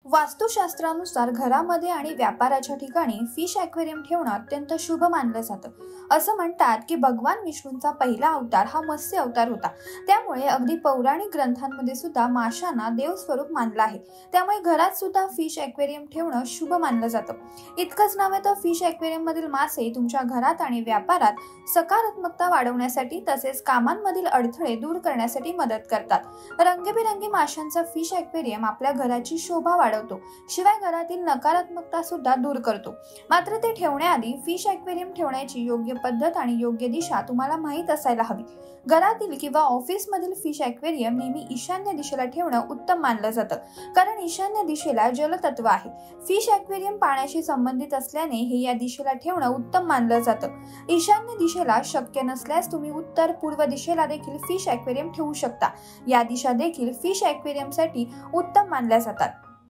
वास्तुशास्त्रानुसार घरामध्ये आणि व्यापाराच्या ठिकाणी फिश ॲक्वेरियम ठेवणं अत्यंत शुभ मानलं जातं। असं म्हणतात की भगवान विष्णूंचा पहिला अवतार हा मत्स्य अवतार होता। त्यामुळे अगदी पौराणिक ग्रंथांमध्ये सुद्धा माशांना देवस्वरूप मानलं आहे। त्यामुळे घरात सुद्धा फिश ॲक्वेरियम ठेवणं शुभ मानलं जातं। इतकंच नव्हे तर फिश ॲक्वेरियम मधील मासे तुमच्या घरात आणि व्यापारात सकारात्मकता वाढवण्यासाठी तसेच कामांमधील अडथळे दूर करण्यासाठी मदत करतात। रंगीबेरंगी माशांचा फिश ॲक्वेरियम आपल्या घराची शोभा वाढवतो, शिवाय घरातील नकारात्मकता सुद्धा दूर करतो। मात्र ते ठेवण्याआधी फिश ॲक्वेरियम ठेवण्याची योग्य पद्धत आणि योग्य दिशा तुम्हाला माहित असायला हवी। घरातील किंवा ऑफिस मधील फिश ॲक्वेरियम नेहमी ईशान्य दिशेला ठेवणं उत्तम मानलं जातं, कारण ईशान्य दिशेला जलतत्व आहे। फिश ॲक्वेरियम पाण्याशी संबंधित असल्याने हे या दिशेला ठेवणं उत्तम मानलं जातं। ईशान्य दिशेला शक्य नसल्यास तुम्ही उत्तर पूर्व दिशेला देखील फिश ॲक्वेरियम ठेवू शकता। या दिशा देखील फिश ॲक्वेरियम साठी उत्तम मानल्या जातात।